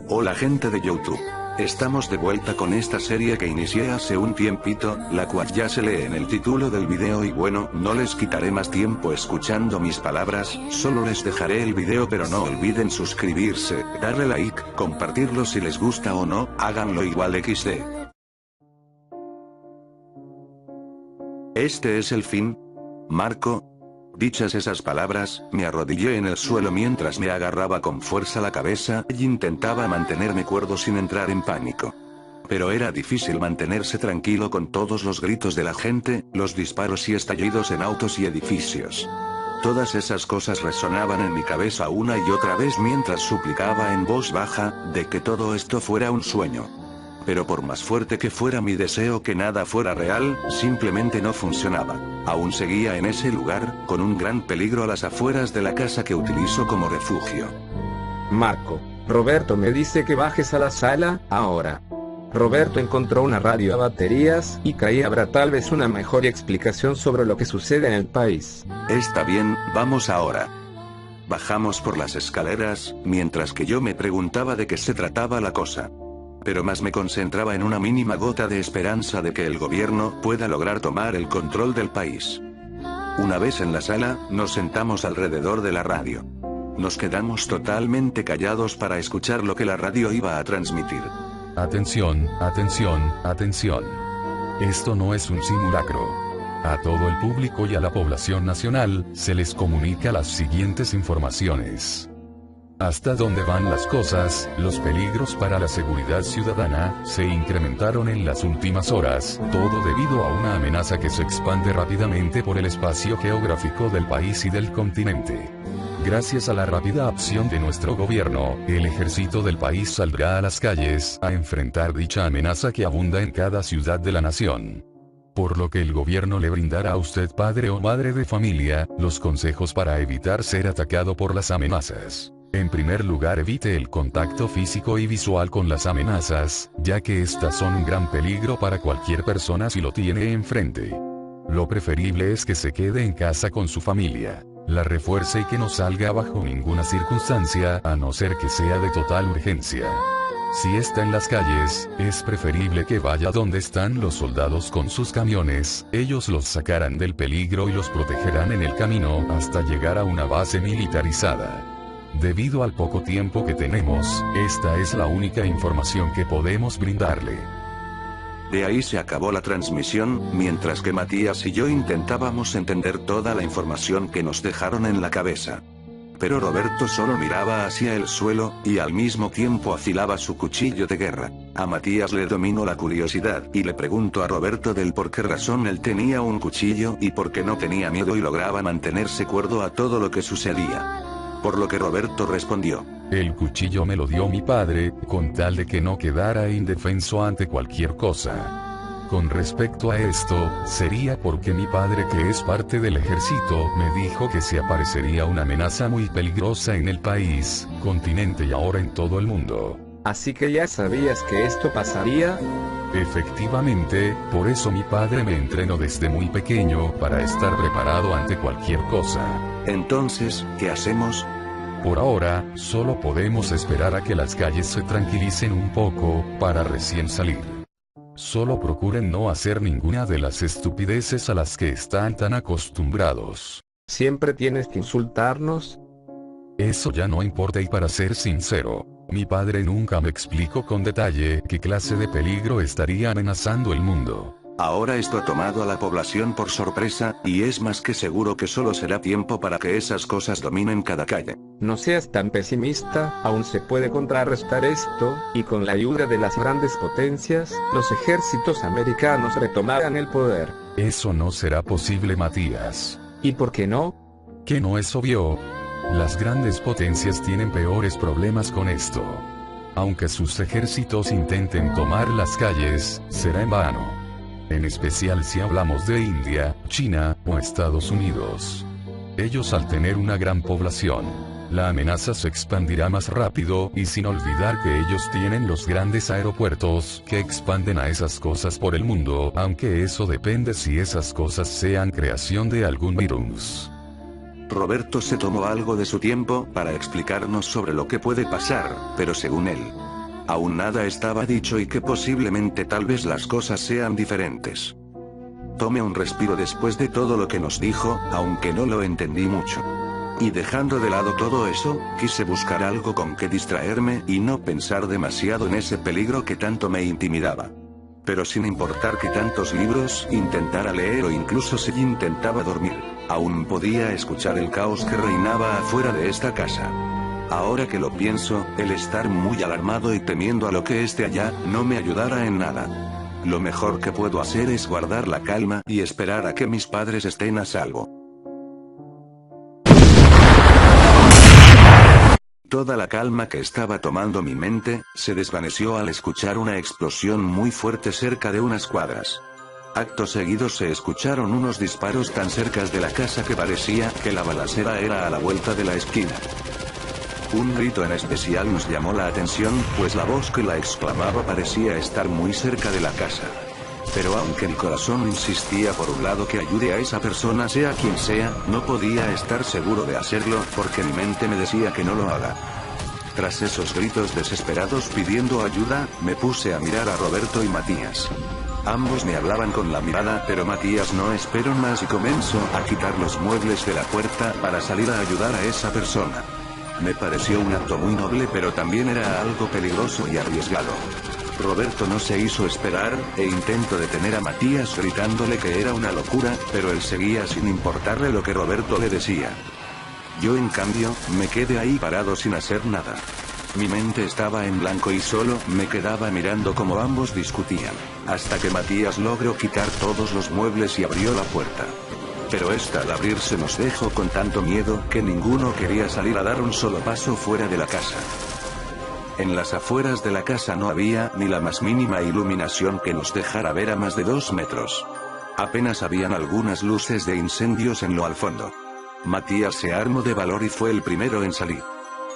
Hola gente de YouTube. Estamos de vuelta con esta serie que inicié hace un tiempito, la cual ya se lee en el título del video y bueno, no les quitaré más tiempo escuchando mis palabras, solo les dejaré el video pero no olviden suscribirse, darle like, compartirlo si les gusta o no, háganlo igual XD. Este es el fin. Marco. Dichas esas palabras, me arrodillé en el suelo mientras me agarraba con fuerza la cabeza y intentaba mantenerme cuerdo sin entrar en pánico. Pero era difícil mantenerse tranquilo con todos los gritos de la gente, los disparos y estallidos en autos y edificios. Todas esas cosas resonaban en mi cabeza una y otra vez mientras suplicaba en voz baja, de que todo esto fuera un sueño. Pero por más fuerte que fuera mi deseo que nada fuera real, simplemente no funcionaba. Aún seguía en ese lugar, con un gran peligro a las afueras de la casa que utilizo como refugio. Marco, Roberto me dice que bajes a la sala, ahora. Roberto encontró una radio a baterías, y que ahí habrá tal vez una mejor explicación sobre lo que sucede en el país. Está bien, vamos ahora. Bajamos por las escaleras, mientras que yo me preguntaba de qué se trataba la cosa. Pero más me concentraba en una mínima gota de esperanza de que el gobierno pueda lograr tomar el control del país. Una vez en la sala, nos sentamos alrededor de la radio. Nos quedamos totalmente callados para escuchar lo que la radio iba a transmitir. Atención, atención, atención. Esto no es un simulacro. A todo el público y a la población nacional, se les comunica las siguientes informaciones. Hasta dónde van las cosas, los peligros para la seguridad ciudadana, se incrementaron en las últimas horas, todo debido a una amenaza que se expande rápidamente por el espacio geográfico del país y del continente. Gracias a la rápida acción de nuestro gobierno, el ejército del país saldrá a las calles, a enfrentar dicha amenaza que abunda en cada ciudad de la nación. Por lo que el gobierno le brindará a usted, padre o madre de familia, los consejos para evitar ser atacado por las amenazas. En primer lugar, evite el contacto físico y visual con las amenazas, ya que estas son un gran peligro para cualquier persona si lo tiene enfrente. Lo preferible es que se quede en casa con su familia. La refuerce y que no salga bajo ninguna circunstancia, a no ser que sea de total urgencia. Si está en las calles, es preferible que vaya donde están los soldados con sus camiones, ellos los sacarán del peligro y los protegerán en el camino hasta llegar a una base militarizada. Debido al poco tiempo que tenemos, esta es la única información que podemos brindarle. De ahí se acabó la transmisión, mientras que Matías y yo intentábamos entender toda la información que nos dejaron en la cabeza. Pero Roberto solo miraba hacia el suelo, y al mismo tiempo afilaba su cuchillo de guerra. A Matías le dominó la curiosidad, y le preguntó a Roberto del por qué razón él tenía un cuchillo y por qué no tenía miedo y lograba mantenerse cuerdo a todo lo que sucedía. Por lo que Roberto respondió: el cuchillo me lo dio mi padre, con tal de que no quedara indefenso ante cualquier cosa. Con respecto a esto, sería porque mi padre, que es parte del ejército, me dijo que se aparecería una amenaza muy peligrosa en el país, continente y ahora en todo el mundo. Así que ya sabías que esto pasaría. Efectivamente, por eso mi padre me entrenó desde muy pequeño para estar preparado ante cualquier cosa. Entonces, ¿qué hacemos? Por ahora, solo podemos esperar a que las calles se tranquilicen un poco, para recién salir. Solo procuren no hacer ninguna de las estupideces a las que están tan acostumbrados. ¿Siempre tienes que insultarnos? Eso ya no importa, y para ser sincero, mi padre nunca me explicó con detalle qué clase de peligro estaría amenazando el mundo. Ahora esto ha tomado a la población por sorpresa, y es más que seguro que solo será tiempo para que esas cosas dominen cada calle. No seas tan pesimista, aún se puede contrarrestar esto, y con la ayuda de las grandes potencias, los ejércitos americanos retomarán el poder. Eso no será posible, Matías. ¿Y por qué no? ¿Que no es obvio? Las grandes potencias tienen peores problemas con esto. Aunque sus ejércitos intenten tomar las calles, será en vano. En especial si hablamos de India, China, o Estados Unidos. Ellos, al tener una gran población, la amenaza se expandirá más rápido, y sin olvidar que ellos tienen los grandes aeropuertos, que expanden a esas cosas por el mundo, aunque eso depende si esas cosas sean creación de algún virus. Roberto se tomó algo de su tiempo para explicarnos sobre lo que puede pasar, pero según él, Aún nada estaba dicho y que posiblemente tal vez las cosas sean diferentes. Tomé un respiro después de todo lo que nos dijo, aunque no lo entendí mucho. Y dejando de lado todo eso, quise buscar algo con que distraerme y no pensar demasiado en ese peligro que tanto me intimidaba. Pero sin importar que tantos libros intentara leer o incluso si intentaba dormir, aún podía escuchar el caos que reinaba afuera de esta casa. Ahora que lo pienso, el estar muy alarmado y temiendo a lo que esté allá, no me ayudará en nada. Lo mejor que puedo hacer es guardar la calma y esperar a que mis padres estén a salvo. Toda la calma que estaba tomando mi mente, se desvaneció al escuchar una explosión muy fuerte cerca de unas cuadras. Acto seguido se escucharon unos disparos tan cerca de la casa que parecía que la balacera era a la vuelta de la esquina. Un grito en especial nos llamó la atención, pues la voz que la exclamaba parecía estar muy cerca de la casa. Pero aunque mi corazón insistía por un lado que ayude a esa persona sea quien sea, no podía estar seguro de hacerlo, porque mi mente me decía que no lo haga. Tras esos gritos desesperados pidiendo ayuda, me puse a mirar a Roberto y Matías. Ambos me hablaban con la mirada, pero Matías no esperó más y comenzó a quitar los muebles de la puerta para salir a ayudar a esa persona. Me pareció un acto muy noble, pero también era algo peligroso y arriesgado. Roberto no se hizo esperar, e intentó detener a Matías gritándole que era una locura, pero él seguía sin importarle lo que Roberto le decía. Yo en cambio, me quedé ahí parado sin hacer nada. Mi mente estaba en blanco y solo me quedaba mirando cómo ambos discutían, hasta que Matías logró quitar todos los muebles y abrió la puerta. Pero esta al abrirse nos dejó con tanto miedo que ninguno quería salir a dar un solo paso fuera de la casa. En las afueras de la casa no había ni la más mínima iluminación que nos dejara ver a más de 2 metros. Apenas habían algunas luces de incendios en lo al fondo. Matías se armó de valor y fue el primero en salir.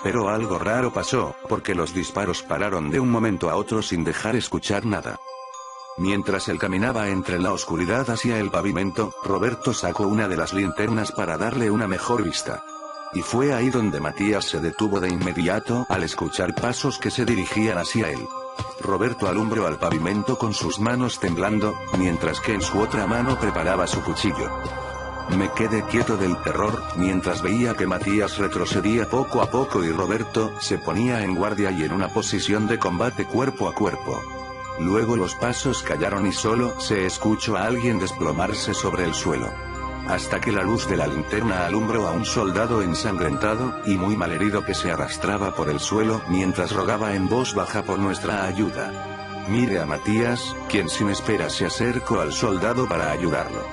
Pero algo raro pasó, porque los disparos pararon de un momento a otro sin dejar escuchar nada. Mientras él caminaba entre la oscuridad hacia el pavimento, Roberto sacó una de las linternas para darle una mejor vista. Y fue ahí donde Matías se detuvo de inmediato al escuchar pasos que se dirigían hacia él. Roberto alumbró al pavimento con sus manos temblando, mientras que en su otra mano preparaba su cuchillo. Me quedé quieto del terror, mientras veía que Matías retrocedía poco a poco y Roberto se ponía en guardia y en una posición de combate cuerpo a cuerpo. Luego los pasos callaron y solo se escuchó a alguien desplomarse sobre el suelo. Hasta que la luz de la linterna alumbró a un soldado ensangrentado y muy malherido que se arrastraba por el suelo mientras rogaba en voz baja por nuestra ayuda. Mire a Matías, quien sin espera se acercó al soldado para ayudarlo.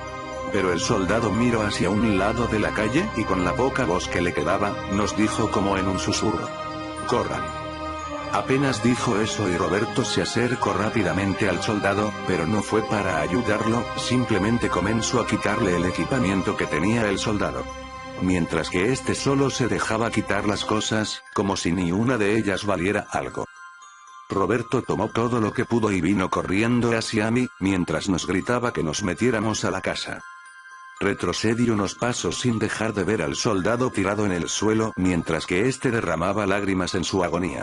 Pero el soldado miró hacia un lado de la calle y con la poca voz que le quedaba, nos dijo como en un susurro: «Corran». Apenas dijo eso y Roberto se acercó rápidamente al soldado, pero no fue para ayudarlo, simplemente comenzó a quitarle el equipamiento que tenía el soldado. Mientras que este solo se dejaba quitar las cosas, como si ni una de ellas valiera algo. Roberto tomó todo lo que pudo y vino corriendo hacia mí, mientras nos gritaba que nos metiéramos a la casa. Retrocedí unos pasos sin dejar de ver al soldado tirado en el suelo, mientras que este derramaba lágrimas en su agonía.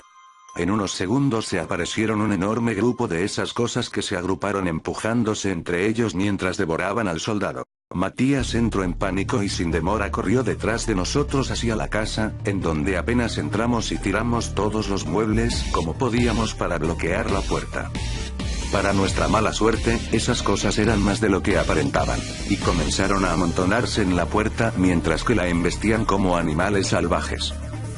En unos segundos se aparecieron un enorme grupo de esas cosas que se agruparon empujándose entre ellos mientras devoraban al soldado. Matías entró en pánico y sin demora corrió detrás de nosotros hacia la casa, en donde apenas entramos y tiramos todos los muebles como podíamos para bloquear la puerta. Para nuestra mala suerte, esas cosas eran más de lo que aparentaban, y comenzaron a amontonarse en la puerta mientras que la embestían como animales salvajes.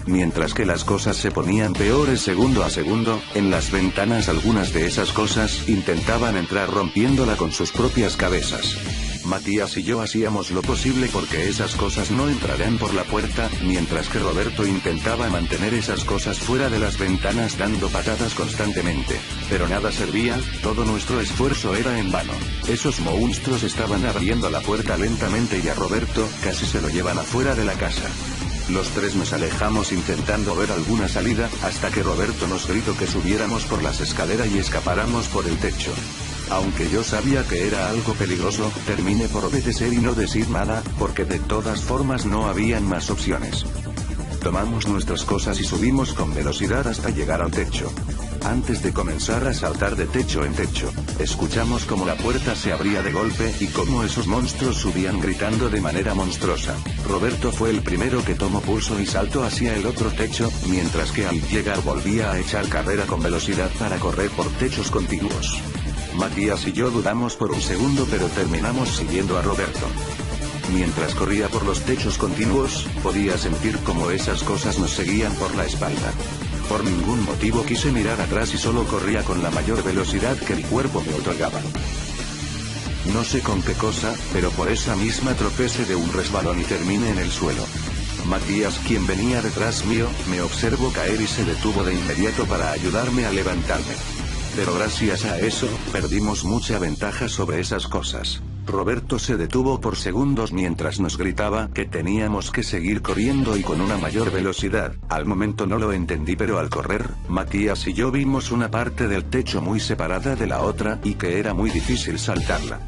Mientras que las cosas se ponían peores segundo a segundo, en las ventanas algunas de esas cosas intentaban entrar rompiéndola con sus propias cabezas. Matías y yo hacíamos lo posible porque esas cosas no entraran por la puerta, mientras que Roberto intentaba mantener esas cosas fuera de las ventanas dando patadas constantemente. Pero nada servía, todo nuestro esfuerzo era en vano. Esos monstruos estaban abriendo la puerta lentamente y a Roberto casi se lo llevan afuera de la casa. Los tres nos alejamos intentando ver alguna salida, hasta que Roberto nos gritó que subiéramos por las escaleras y escapáramos por el techo. Aunque yo sabía que era algo peligroso, terminé por obedecer y no decir nada, porque de todas formas no habían más opciones. Tomamos nuestras cosas y subimos con velocidad hasta llegar al techo. Antes de comenzar a saltar de techo en techo, escuchamos como la puerta se abría de golpe y cómo esos monstruos subían gritando de manera monstruosa. Roberto fue el primero que tomó pulso y saltó hacia el otro techo, mientras que al llegar volvía a echar carrera con velocidad para correr por techos contiguos. Matías y yo dudamos por un segundo, pero terminamos siguiendo a Roberto. Mientras corría por los techos continuos, podía sentir cómo esas cosas nos seguían por la espalda. Por ningún motivo quise mirar atrás y solo corría con la mayor velocidad que el cuerpo me otorgaba. No sé con qué cosa, pero por esa misma tropecé de un resbalón y terminé en el suelo. Matías, quien venía detrás mío, me observó caer y se detuvo de inmediato para ayudarme a levantarme. Pero gracias a eso, perdimos mucha ventaja sobre esas cosas. Roberto se detuvo por segundos mientras nos gritaba que teníamos que seguir corriendo y con una mayor velocidad. Al momento no lo entendí, pero al correr, Matías y yo vimos una parte del techo muy separada de la otra y que era muy difícil saltarla.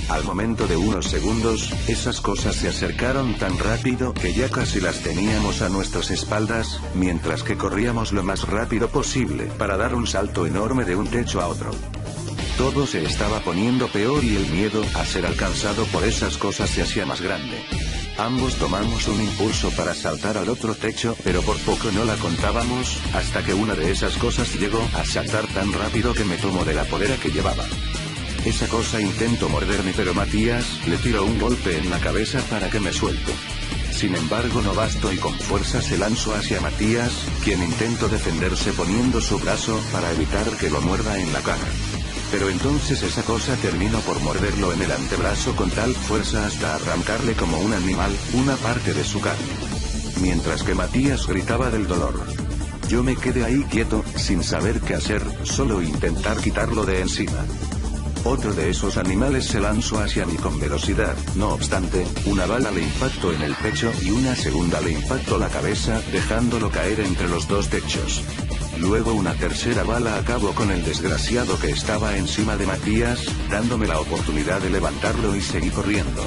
Al momento de unos segundos, esas cosas se acercaron tan rápido que ya casi las teníamos a nuestras espaldas, mientras que corríamos lo más rápido posible para dar un salto enorme de un techo a otro. Todo se estaba poniendo peor y el miedo a ser alcanzado por esas cosas se hacía más grande. Ambos tomamos un impulso para saltar al otro techo, pero por poco no la contábamos, hasta que una de esas cosas llegó a saltar tan rápido que me tomó de la polera que llevaba. Esa cosa intentó morderme, pero Matías le tiró un golpe en la cabeza para que me suelte. Sin embargo no bastó y con fuerza se lanzó hacia Matías, quien intentó defenderse poniendo su brazo para evitar que lo muerda en la cara. Pero entonces esa cosa terminó por morderlo en el antebrazo con tal fuerza hasta arrancarle como un animal una parte de su carne. Mientras que Matías gritaba del dolor. Yo me quedé ahí quieto, sin saber qué hacer, solo intentar quitarlo de encima. Otro de esos animales se lanzó hacia mí con velocidad, no obstante, una bala le impactó en el pecho y una segunda le impactó la cabeza, dejándolo caer entre los dos techos. Luego una tercera bala acabó con el desgraciado que estaba encima de Matías, dándome la oportunidad de levantarlo y seguí corriendo.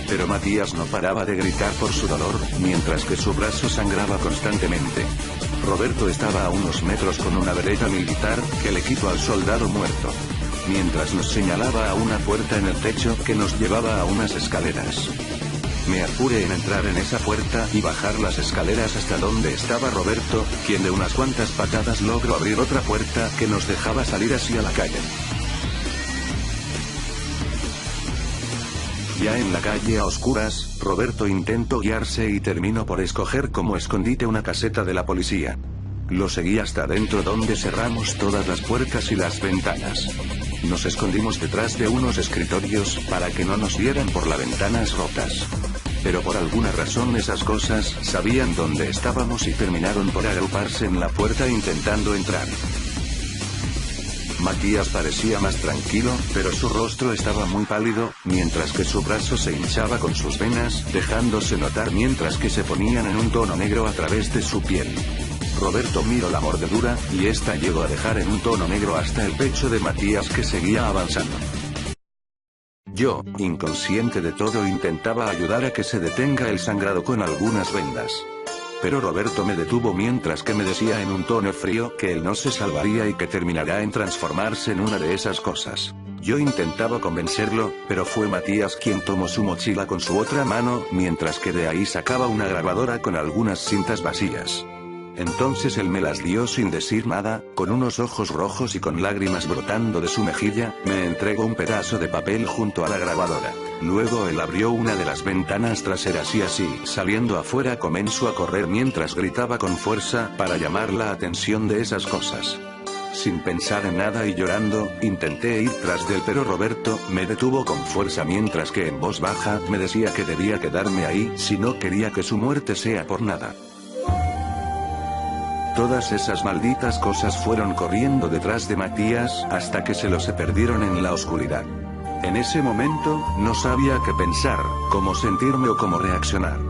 Pero Matías no paraba de gritar por su dolor, mientras que su brazo sangraba constantemente. Roberto estaba a unos metros con una bereta militar, que le quitó al soldado muerto. Mientras nos señalaba a una puerta en el techo que nos llevaba a unas escaleras. Me apuré en entrar en esa puerta y bajar las escaleras hasta donde estaba Roberto, quien de unas cuantas patadas logró abrir otra puerta que nos dejaba salir hacia la calle. Ya en la calle a oscuras, Roberto intentó guiarse y terminó por escoger como escondite una caseta de la policía. Lo seguí hasta dentro, donde cerramos todas las puertas y las ventanas. Nos escondimos detrás de unos escritorios para que no nos vieran por las ventanas rotas. Pero por alguna razón esas cosas sabían dónde estábamos y terminaron por agruparse en la puerta intentando entrar. Matías parecía más tranquilo, pero su rostro estaba muy pálido, mientras que su brazo se hinchaba con sus venas, dejándose notar mientras que se ponían en un tono negro a través de su piel. Roberto miró la mordedura, y esta llegó a dejar en un tono negro hasta el pecho de Matías, que seguía avanzando. Yo, inconsciente de todo, intentaba ayudar a que se detenga el sangrado con algunas vendas. Pero Roberto me detuvo mientras que me decía en un tono frío que él no se salvaría y que terminará en transformarse en una de esas cosas. Yo intentaba convencerlo, pero fue Matías quien tomó su mochila con su otra mano, mientras que de ahí sacaba una grabadora con algunas cintas vacías. Entonces él me las dio sin decir nada, con unos ojos rojos y con lágrimas brotando de su mejilla, me entregó un pedazo de papel junto a la grabadora. Luego él abrió una de las ventanas traseras y así, saliendo afuera, comenzó a correr mientras gritaba con fuerza para llamar la atención de esas cosas. Sin pensar en nada y llorando, intenté ir tras de él, pero Roberto me detuvo con fuerza mientras que en voz baja me decía que debía quedarme ahí si no quería que su muerte sea por nada. Todas esas malditas cosas fueron corriendo detrás de Matías hasta que se perdieron en la oscuridad. En ese momento, no sabía qué pensar, cómo sentirme o cómo reaccionar.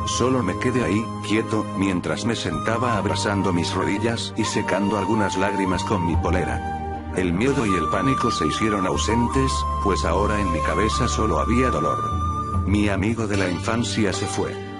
Solo me quedé ahí, quieto, mientras me sentaba abrazando mis rodillas y secando algunas lágrimas con mi polera. El miedo y el pánico se hicieron ausentes, pues ahora en mi cabeza solo había dolor. Mi amigo de la infancia se fue.